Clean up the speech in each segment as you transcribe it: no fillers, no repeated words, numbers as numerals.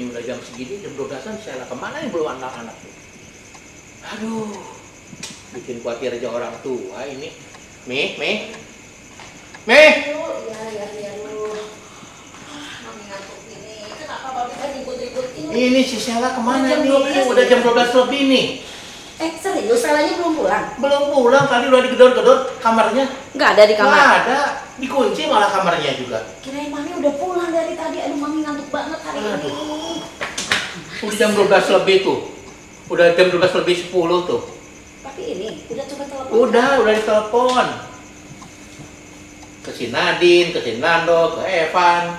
ini udah jam segini, jam 12-an saya kemana nih belum anak-anak tuh. Aduh, bikin khawatir aja orang tua ini. Meh. Iya, lu. Mami ngantuk ini. Kenapa Babi kan ribut-ribut ini? Ini si Sela kemana Jam nih? 12 Udah jam ya? 12 lebih nih. Serius, Selanya belum pulang? Belum pulang, tadi udah digedor-gedor kamarnya. Nggak ada di kamar? Nggak ada, dikunci malah kamarnya juga. Kirain Mami udah pulang dari tadi. Aduh, Mami ngantuk banget hari ini. Udah jam 12 lebih tuh. Udah jam 12 lebih 10 tuh. Tapi ini, udah coba telepon? Udah ditelepon. Ke si Nadine, ke si Nando, ke Evan,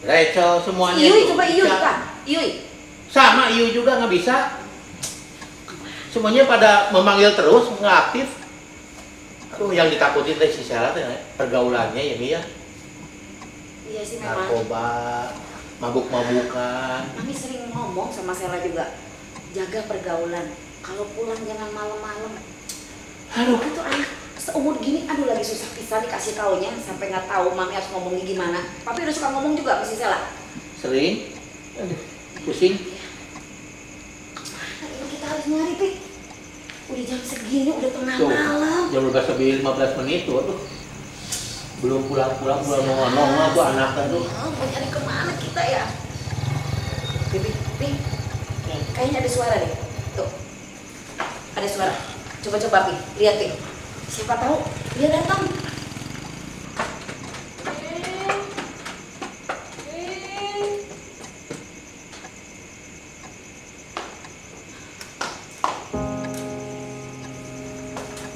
Rachel, semuanya. Iyui, tuh. coba Iyui Bisa. kan? Iyui. Sama Iyu juga nggak bisa. Semuanya pada memanggil terus, nggak aktif. Aduh, yang ditakutin dari si Sela pergaulannya ya Mia. Iya sih memang. Narkoba, mabuk-mabukan. Mami sering ngomong sama Sela juga, jaga pergaulan. Kalau pulang jangan malam-malam. Aduh, Itu anak seumur gini, aduh lagi susah pisah dikasih taunya sampai nggak tahu Mami harus ngomongnya gimana. Papi udah suka ngomong juga sama si Sela. sering. Aduh, pusing. Nah, ini kita harus nyari, Pi. Udah jam segini, udah tengah Tuh, malam. jam 12 lebih 15 menit tuh. Aduh. Belum pulang-pulang, belum nongol tuh anaknya tuh. Mau nyari kemana kita ya? Pi, kayaknya ada suara deh. Tuh, ada suara. Coba-coba, Pi, lihat, Pi. Siapa tahu dia datang.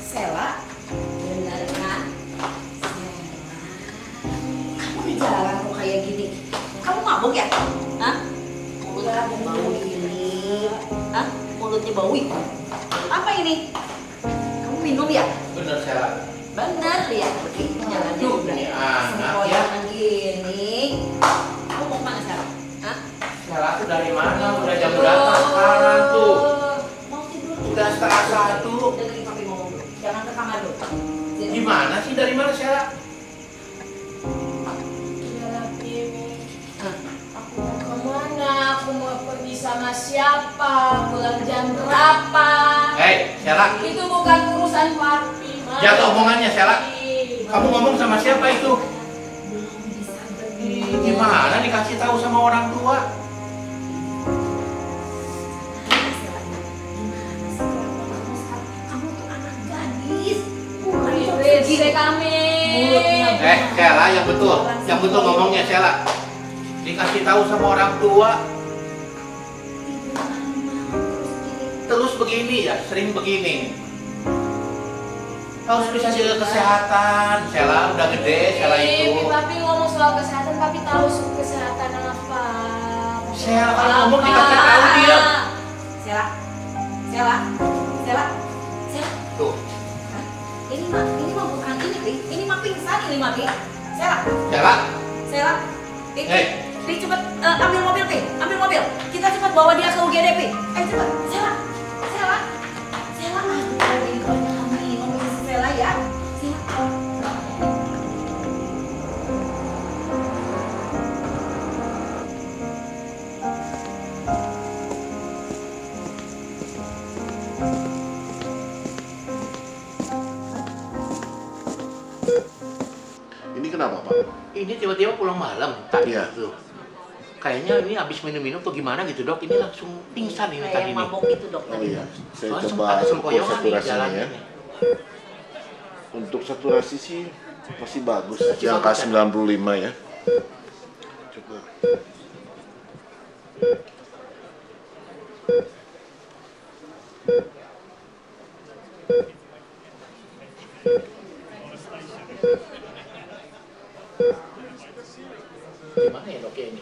Sela, benar kan? Sela, kamu di jalan kok kayak gini? Kamu mabuk ya? Hah? Mulutnya bau ini. Hah? Mulutnya bau. Apa ini? Kamu minum ya? Bener Sela. Bener ya, begini jalannya Tuh, udah ini anak ya. sempoyangan gini. Kamu mau kemana sekarang? Hah? Sela tuh dari mana? Udah jam berapa sekarang tuh? Mau tidur? Udah setengah 1. Dengerin papi ngomong dulu. Jangan ke kamar dulu. Gimana sih? Dari mana Sela? Hah? Aku mau kemana? Aku mau pergi sama siapa? Pulang jam berapa? Hei, Sela. Itu bukan urusan papi. Ma. Jaga omongannya, Sela. Kamu ngomong sama siapa itu? Belum bisa pergi. Gimana dikasih tahu sama orang tua? Kamu tuh anak gadis. Bukan untuk Pergi deh kami. Mulutnya. Sela, yang betul ngomongnya Sela. Dikasih tahu sama orang tua. Terus begini ya, sering begini. Harus bisa jaga kesehatan. Sela udah gede, Sela itu. Papi ngomong soal kesehatan, papi tahu kesehatan apa? Sela kalau ngomong dikasih tahu dia. Sela. Tuh, Ini mah bukan ini, Pi. Ini mah pingsan ini mah, Pi. Sela. Pi, Hei. Pi cepet ambil mobil, Pi. Ambil mobil. Kita cepat bawa dia ke UGD, Pi. Cepet. Sela. Aduh, ini kalau kami ngomongin si Sela ya. Sela. Ini kenapa, Pak? Ini tiba-tiba pulang malam tadi Iya. tuh. Kayaknya ini habis minum-minum atau gimana gitu dok. Ini langsung pingsan ini Kayak tadi yang nih. mabok itu, dokter. Oh iya, saya Soalnya coba ada ukur sempoyongan di saturasinya jalannya ya. nih. Untuk saturasi sih masih bagus, Masih di angka bagus, ya? 95 ya. Coba. Gimana ya dok ya ini?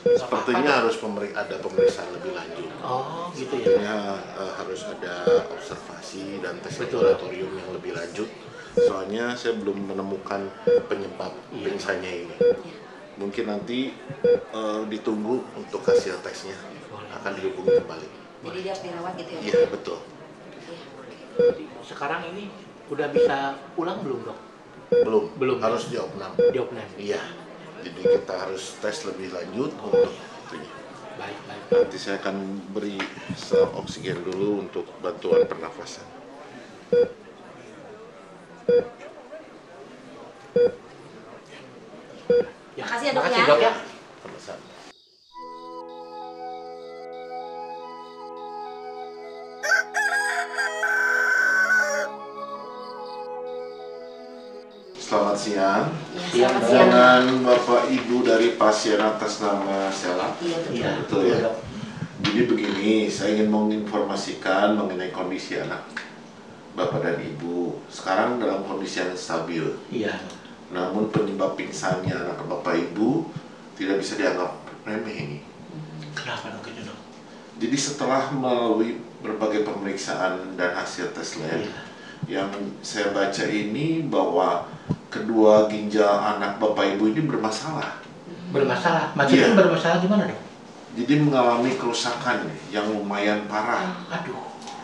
Sepertinya harus ada pemeriksaan lebih lanjut. Oh gitu ya. Sepertinya harus ada observasi dan tes Betul. laboratorium yang lebih lanjut. Soalnya saya belum menemukan penyebab Iya. pingsannya ini. Mungkin nanti ditunggu untuk hasil tesnya, akan dihubungi kembali. Jadi dia harus dirawat gitu ya? Iya, betul. Sekarang ini udah bisa pulang belum dok? Belum. Harus diopnam. Diopnam. Iya. Jadi kita harus tes lebih lanjut untuk itunya. Baik, baik. Nanti saya akan beri selang oksigen dulu untuk bantuan pernafasan. Ya, Makasih ya, Dok, makasih, ya. Dok, ya. Sama-sama. Selamat siang. Iya, Siang, selamat Dok. siang. Dengan Bapak Ibu dari pasien atas nama Sela. Iya, betul. Iya, Betul ya. Dok. Jadi begini, saya ingin menginformasikan mengenai kondisi anak Bapak dan Ibu. Sekarang dalam kondisi yang stabil. Iya. Namun penyebab pingsannya anak Bapak Ibu tidak bisa dianggap remeh ini. Kenapa dok itu dok? Jadi setelah melalui berbagai pemeriksaan dan hasil tes lab, Iya. yang saya baca ini bahwa kedua ginjal anak Bapak Ibu ini bermasalah. Bermasalah. Maksudnya Iya. bermasalah gimana dok? Jadi mengalami kerusakan yang lumayan parah. Aduh.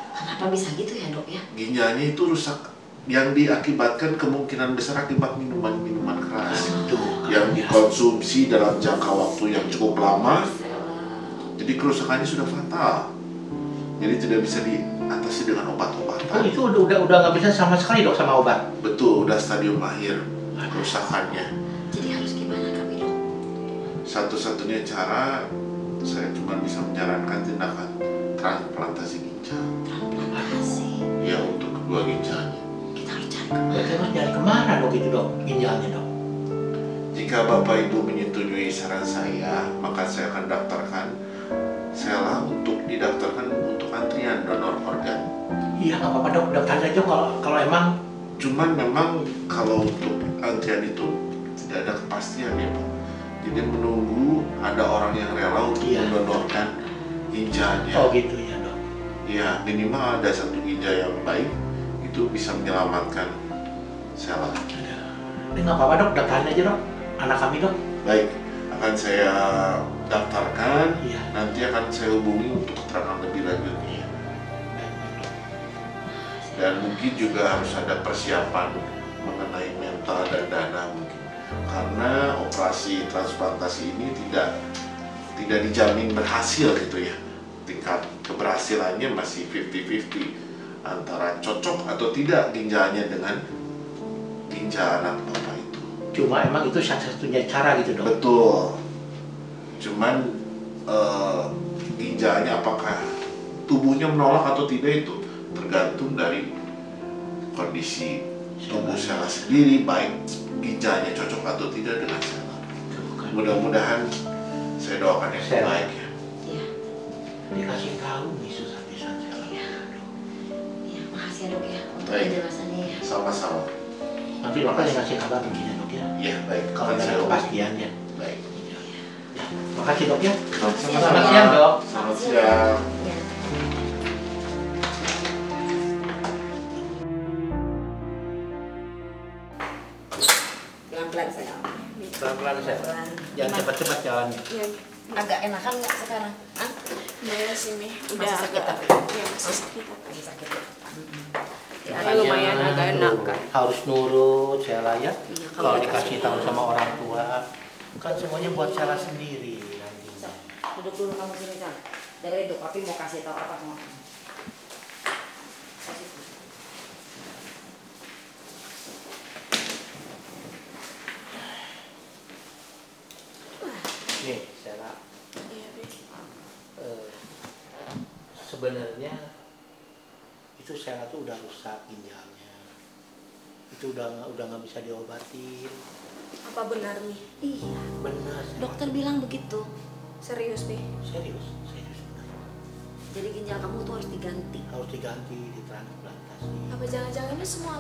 Kenapa bisa gitu ya, Dok, ya? Ginjalnya itu rusak yang diakibatkan kemungkinan besar akibat minuman-minuman keras Aduh. yang dikonsumsi dalam jangka waktu yang cukup lama. Jadi kerusakannya sudah fatal. Jadi tidak bisa diatasi dengan Oh obat-obatan. itu udah nggak bisa sama sekali dok sama obat. Betul, udah stadium akhir kerusakannya. Jadi harus gimana kami, Dok? Satu-satunya cara saya cuma bisa menyarankan tindakan transplantasi ginjal. Transplantasi. Ya untuk kedua ginjalnya. Kita harus cari kemana? Berarti harus nyari kemana dok itu dok ginjalnya dok? Jika Bapak Ibu menyetujui saran saya, maka saya akan daftarkan Sela untuk didaftarkan untuk antrian donor organ. Iya nggak apa-apa dok. Daftar aja kalau emang. Cuman memang kalau untuk antrian itu tidak ada kepastian ya Pak. Jadi menunggu ada orang yang rela untuk Iya. mendonorkan ginjalnya. Oh gitu ya dok. Ya minimal ada satu ginjal yang baik itu bisa menyelamatkan Sela. Ini nggak apa-apa dok. Daftarin aja dok. Anak kami dok. Baik, akan saya daftarkan. Iya. Nanti akan saya hubungi untuk keterangan lebih lanjutnya. Baik, baik, dok. Dan mungkin juga harus ada persiapan mengenai mental dan dana mungkin. Karena operasi transplantasi ini tidak dijamin berhasil gitu ya. Tingkat keberhasilannya masih 50-50 antara cocok atau tidak ginjalnya dengan ginjal anak Bapak itu. Cuma emang itu satu-satunya cara gitu dok. Betul. Cuman ginjalnya apakah tubuhnya menolak atau tidak itu tergantung dari kondisi tubuh Sela sendiri, baik ginjalnya cocok atau tidak dengan Sela. Mudah-mudahan saya doakan yang Sela. terbaik ya. Iya. Dikasih tahu nih susah-susah Sela. Iya. Iya, makasih ya, Dok, ya, untuk Baik. penjelasannya ya. Sama-sama. Nanti dokter yang ngasih kabar begini dok ya. Ya baik. Kalau Akan ada saya hubungi. kepastian ya. Baik. Makasih dok ya. Sama-sama. Selamat siang, Dok. Selamat siang. Iya. Pelan-pelan sayang. Pelan-pelan Sela. Pelan. Jangan Gimana? cepat-cepat jalannya. Iya, Agak enakan nggak sekarang? Hah? iya sih Mi. Udah Masih sakit agak. tapi? Iya, masih sakit. Masih sakit ya? Ya, Ya, lumayan agak enak kan. Harus nurut Sela ya. Iya, Kalau kalau dikasih dikasih tahu tahu. sama orang tua, kan semuanya buat Sela sendiri. Sal, duduk dulu kamu sini, Sal. Dari itu, papi mau kasih tahu apa sama kamu. Nih Sela, Iya, Mi. sebenarnya itu Sela tuh udah rusak ginjalnya. Itu udah nggak bisa diobatin. Apa benar Mi? Iya, Benar Sela. dokter bilang begitu. Serius Mi? Serius benar. Jadi ginjal kamu tuh harus diganti. Harus diganti, ditransplantasi. Apa jangan-jangan ini semua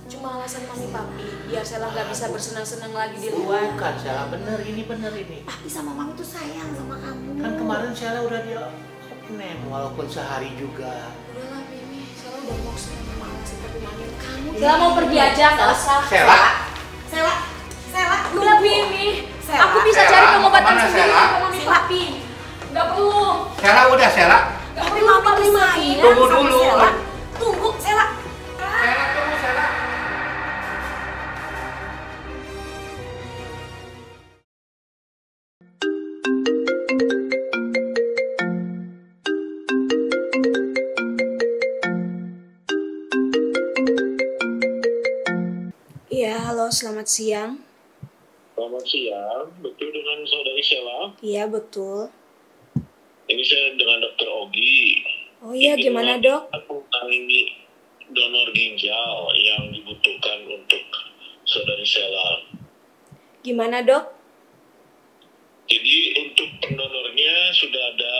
cuma alasan mami papi biar Sela nggak bisa bersenang-senang lagi di luar? Bukan Sela, bener ini. Papi sama mami tuh sayang sama kamu. Kan kemarin Sela udah di opname walaupun sehari juga. Udahlah Mi, Sela udah mau sama mama sih tapi mami kamu. Iya. Sela mau pergi aja, nggak usah. Sela, Sela, Udah Mi. Sela. Aku bisa Sela, cari pengobatan kemana, sendiri Sela? ke mami papi. Nggak perlu. Sela udah Sela. Nggak perlu mama sayang. Tunggu dulu. Tunggu, Sela. Sela tunggu Sela. Iya, halo, selamat siang. Selamat siang, betul dengan saudari Sheila? Iya, betul. Ini saya dengan Dr. Ogi. Oh iya, gimana dok? Aku menangani donor ginjal yang dibutuhkan untuk saudari Sheila. Gimana dok? Jadi untuk pendonornya sudah ada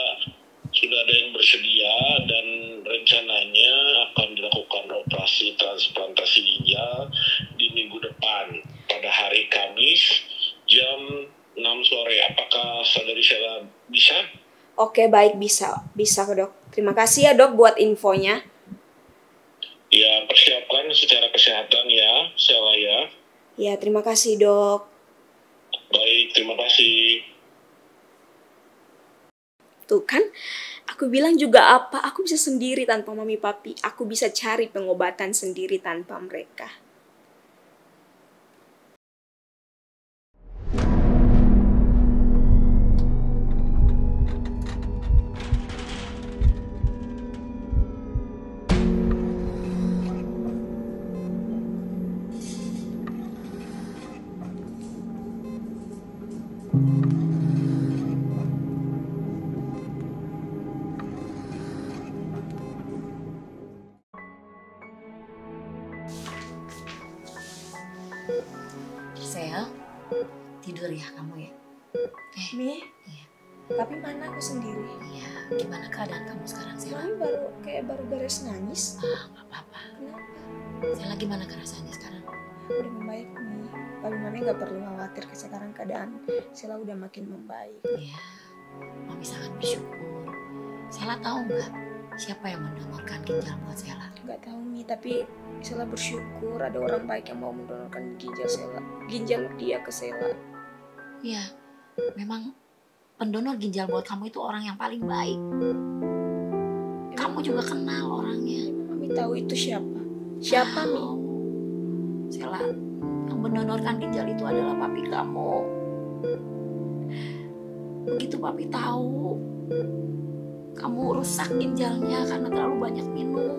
yang bersedia dan rencananya akan dilakukan operasi transplantasi ginjal di minggu depan pada hari Kamis jam 6 sore. Apakah saudari Sheila bisa? Oke, baik, bisa dok. Terima kasih ya dok buat infonya. Ya, persiapkan secara kesehatan ya, Sheila ya. Ya, terima kasih dok. Baik, terima kasih. Tuh kan, aku bilang juga apa, aku bisa sendiri tanpa mami papi. Aku bisa cari pengobatan sendiri tanpa mereka. Sel, tidur ya kamu ya? Mi, Iya. tapi mana aku sendiri? Iya, gimana keadaan kamu sekarang, Sela? Mami baru beres nangis. Nggak apa-apa. Kenapa? Sela gimana rasanya sekarang? Udah membaik Mi. Tapi mami nggak perlu khawatir, sekarang keadaan Sela udah makin membaik. Iya, Mami sangat bersyukur. Sela tahu nggak siapa yang mendonorkan ginjal buat Sela? Nggak tahu Mi, tapi Sela bersyukur ada orang baik yang mau mendonorkan ginjal dia ke Sela. Iya, memang pendonor ginjal buat kamu itu orang yang paling baik. Kamu juga kenal orangnya. Mami tahu itu siapa? Siapa Mi? Tahu. Sela, yang mendonorkan ginjal itu adalah papi kamu. Begitu papi tahu kamu rusak ginjalnya karena terlalu banyak minum,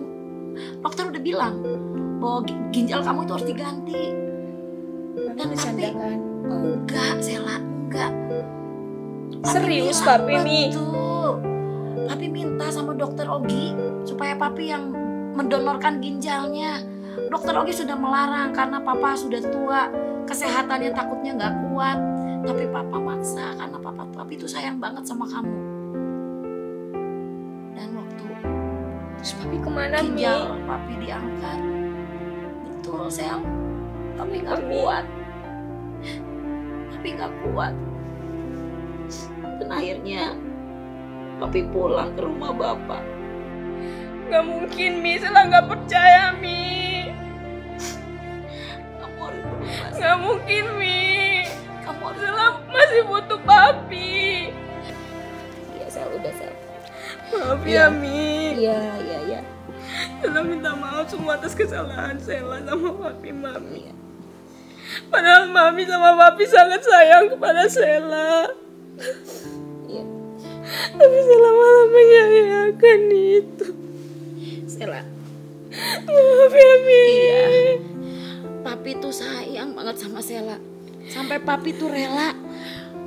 dokter udah bilang bahwa ginjal kamu itu harus diganti. Mami Dan bercandakan. Enggak, Sela, enggak. Serius bilang, papi Mi? betul. Papi minta sama dokter Ogi supaya papi yang mendonorkan ginjalnya. Dokter Ogi sudah melarang karena papa sudah tua, kesehatannya takutnya nggak kuat. Tapi papa maksa karena papi itu sayang banget sama kamu. Dan waktu Terus papi kemana Mi? ginjal papi diangkat, betul Sel, papi nggak Mi. kuat. Papi nggak kuat. Dan akhirnya papi pulang ke rumah bapak. Gak mungkin Mi, Sela gak percaya Mi. Kamu harus berubah. Gak mungkin Mi. Kamu harus. Sela masih butuh papi. Iya Sel, udah Sel. Maaf Iya. ya Mi. Iya. Sela minta maaf semua atas kesalahan Sela sama papi Mami. Padahal Mami sama papi sangat sayang kepada Sela. Iya. Tapi Sela malah menyayangkan itu. Sela. Maaf ya Mi. Iya. Papi tuh sayang banget sama Sela. Sampai papi tuh rela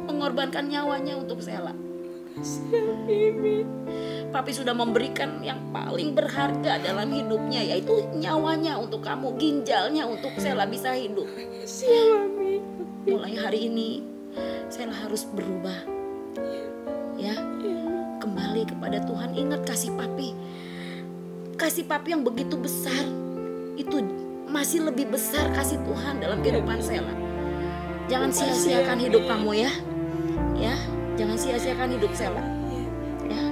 mengorbankan nyawanya untuk Sela. Mi. Papi sudah memberikan yang paling berharga dalam hidupnya, yaitu nyawanya untuk kamu, ginjalnya untuk Sela bisa hidup. Siapa Mi? Mulai hari ini Sela harus berubah. Ya, kembali kepada Tuhan. Ingat kasih papi. Kasih papi yang begitu besar itu masih lebih besar kasih Tuhan dalam kehidupan Sela. Jangan sia-siakan hidup kamu ya. Ya, jangan sia-siakan hidup Sela. Ya,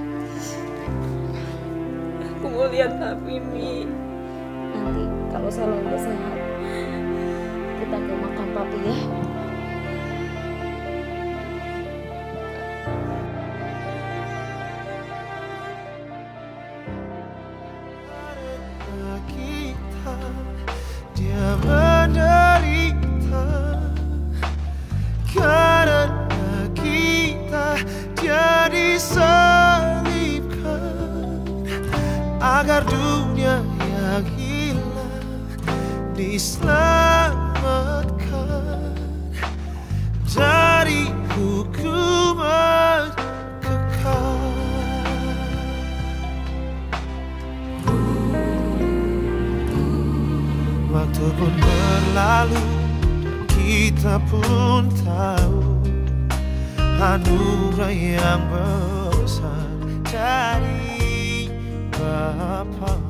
Aku mau lihat papi Mi. nanti kalau Sela udah sehat, kita ke makam papi ya. Kita dia menderita karena kita dia disalibkan agar dunia yang hilang diselamatkan. pun berlalu dan kita pun tahu anugerah yang besar dari Bapa.